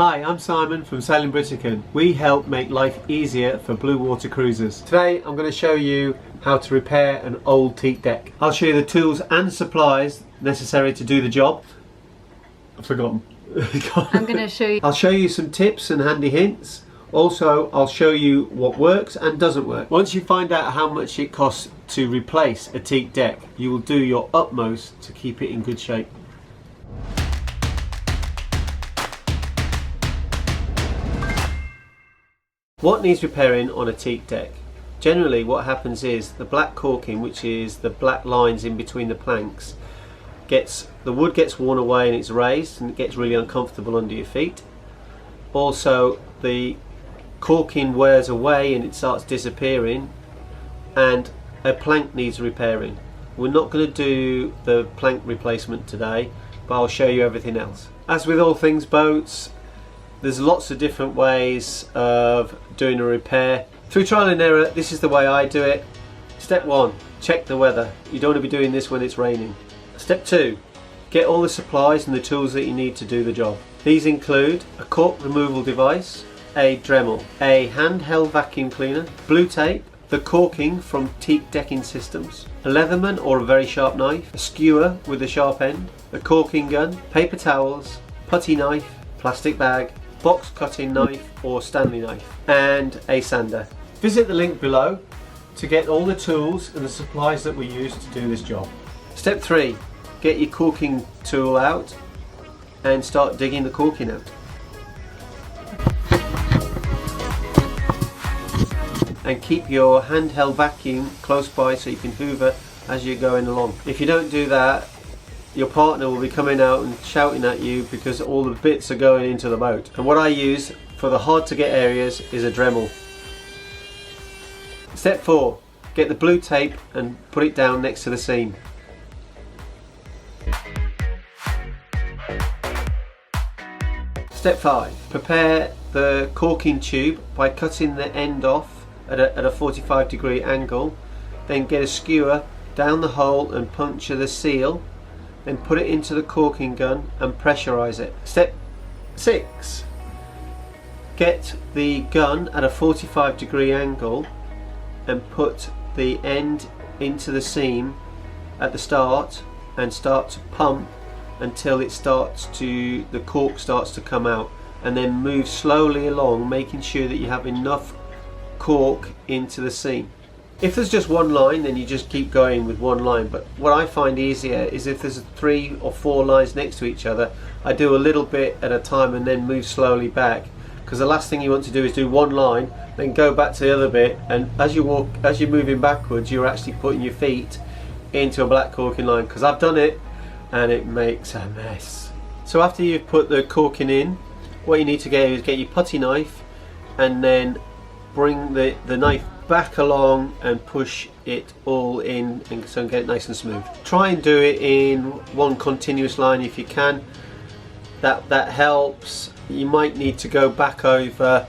Hi, I'm Simon from Sailing Britain. We help make life easier for blue water cruisers. Today I'm going to show you how to repair an old teak deck. I'll show you the tools and supplies necessary to do the job. I've forgotten. I'm going to show you. I'll show you some tips and handy hints. Also, I'll show you what works and doesn't work. Once you find out how much it costs to replace a teak deck, you will do your utmost to keep it in good shape. What needs repairing on a teak deck? Generally what happens is the black caulking, which is the black lines in between the planks, the wood gets worn away and it's raised and it gets really uncomfortable under your feet. Also the caulking wears away and it starts disappearing, and a plank needs repairing. We're not going to do the plank replacement today, but I'll show you everything else. As with all things boats, there's lots of different ways of doing a repair. Through trial and error, this is the way I do it. Step 1, check the weather. You don't want to be doing this when it's raining. Step 2, get all the supplies and the tools that you need to do the job. These include a caulk removal device, a Dremel, a handheld vacuum cleaner, blue tape, the caulking from Teak decking systems, a Leatherman or a very sharp knife, a skewer with a sharp end, a caulking gun, paper towels, putty knife, plastic bag, box cutting knife or Stanley knife, and a sander. Visit the link below to get all the tools and the supplies that we use to do this job. Step 3, get your caulking tool out and start digging the caulking out. And keep your handheld vacuum close by so you can hoover as you're going along. If you don't do that, your partner will be coming out and shouting at you because all the bits are going into the boat. And what I use for the hard to get areas is a Dremel. Step 4, get the blue tape and put it down next to the seam. Step 5, prepare the caulking tube by cutting the end off at a 45-degree angle, then get a skewer down the hole and puncture the seal, then put it into the caulking gun and pressurize it. Step 6, get the gun at a 45-degree angle and put the end into the seam at the start and start to pump until the caulk starts to come out, and then move slowly along, making sure that you have enough caulk into the seam. If there's just one line, then you just keep going with one line, but what I find easier is if there's 3 or 4 lines next to each other, I do a little bit at a time and then move slowly back, because the last thing you want to do is do one line then go back to the other bit, and as you're moving backwards, you're actually putting your feet into a black caulking line, because I've done it and it makes a mess. So after you've put the caulking in, what you need to get is get your putty knife and then bring the knife back along and push it all in, and so get it nice and smooth. Try and do it in one continuous line if you can. That helps. You might need to go back over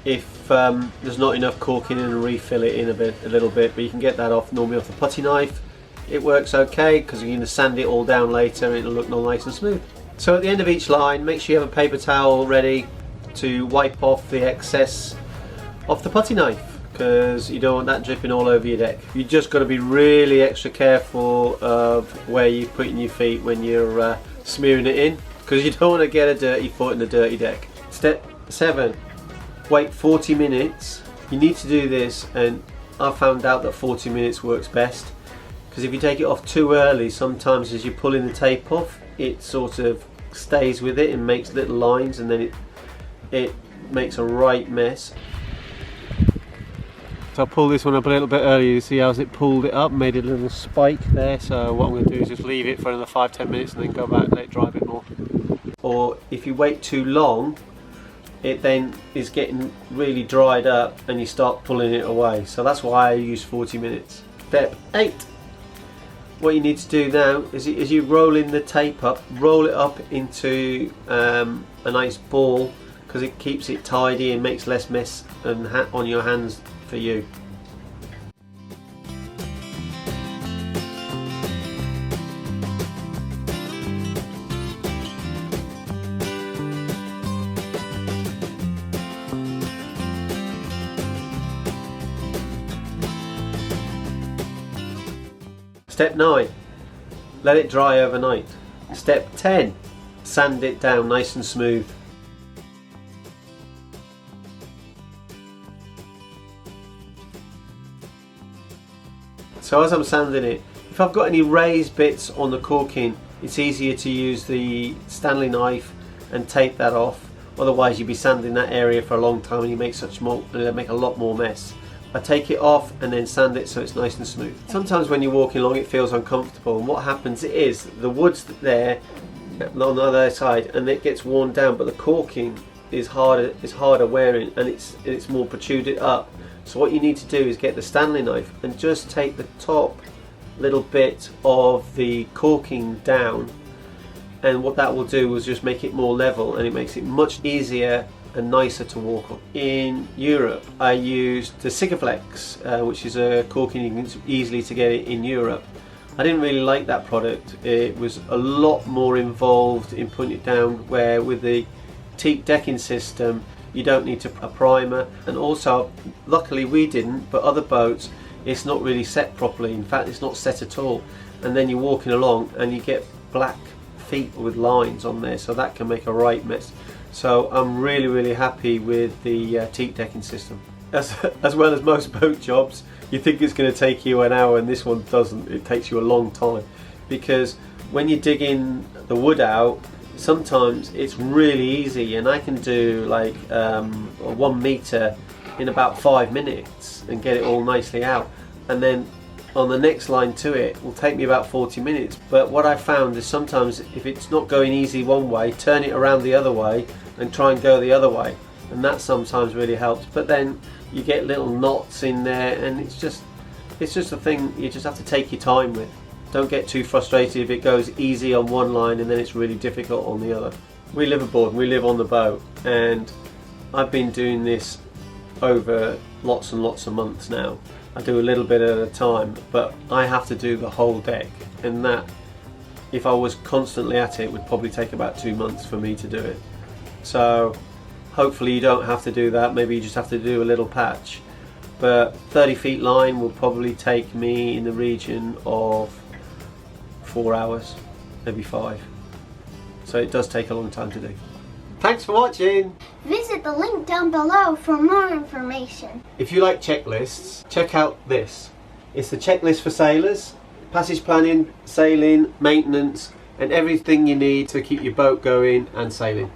if there's not enough caulking in and refill it in a little bit, but you can get that off normally off the putty knife. It works okay because you're going to sand it all down later and it'll look nice and smooth. So at the end of each line, make sure you have a paper towel ready to wipe off the excess off the putty knife, because you don't want that dripping all over your deck. You just got to be really extra careful of where you're putting your feet when you're smearing it in, because you don't want to get a dirty foot in a dirty deck. Step 7, wait 40 minutes. You need to do this, and I found out that 40 minutes works best, because if you take it off too early, sometimes as you're pulling the tape off, it sort of stays with it and makes little lines, and then it makes a right mess. So I'll pull this one up a little bit earlier. You see how it pulled it up, made a little spike there. So what I'm going to do is just leave it for another 5-10 minutes and then go back and let it dry a bit more. Or if you wait too long, it then is getting really dried up and you start pulling it away. So that's why I use 40 minutes. Step 8. What you need to do now is, as you're rolling the tape up, roll it up into a nice ball, because it keeps it tidy and makes less mess on your hands for you. Step 9, let it dry overnight. Step 10, sand it down nice and smooth. So as I'm sanding it, if I've got any raised bits on the caulking, it's easier to use the Stanley knife and take that off. Otherwise you'd be sanding that area for a long time and you make a lot more mess. I take it off and then sand it so it's nice and smooth. Sometimes when you're walking along it feels uncomfortable, and what happens is the wood's there on the other side and it gets worn down, but the caulking is harder wearing and it's more protruded up. So what you need to do is get the Stanley knife and just take the top little bit of the caulking down, and what that will do is just make it more level, and it makes it much easier and nicer to walk on. In Europe I used the Sigaflex, which is a caulking you can easily to get it in Europe. I didn't really like that product. It was a lot more involved in putting it down, where with the Teak decking system you don't need a primer, and also luckily we didn't, but other boats it's not really set properly. In fact it's not set at all, and then you're walking along and you get black feet with lines on there, so that can make a right mess. So I'm really happy with the Teak decking system. As well as most boat jobs, you think it's going to take you an hour, and this one doesn't. It takes you a long time, because when you're digging the wood out, sometimes it's really easy, and I can do like 1 meter in about 5 minutes and get it all nicely out, and then on the next line to it will take me about 40 minutes. But what I found is sometimes if it's not going easy one way, turn it around the other way and try and go the other way, and that sometimes really helps. But then you get little knots in there, and it's just a thing you just have to take your time with. Don't get too frustrated if it goes easy on one line and then it's really difficult on the other. We live aboard, we live on the boat, and I've been doing this over lots and lots of months now. I do a little bit at a time, but I have to do the whole deck, and that, if I was constantly at it, would probably take about 2 months for me to do it. So hopefully you don't have to do that. Maybe you just have to do a little patch, but 30 feet line will probably take me in the region of 4 hours, maybe 5. So it does take a long time to do. Thanks for watching. Visit the link down below for more information. If you like checklists, check out this. It's the checklist for sailors. Passage planning, sailing, maintenance, and everything you need to keep your boat going and sailing.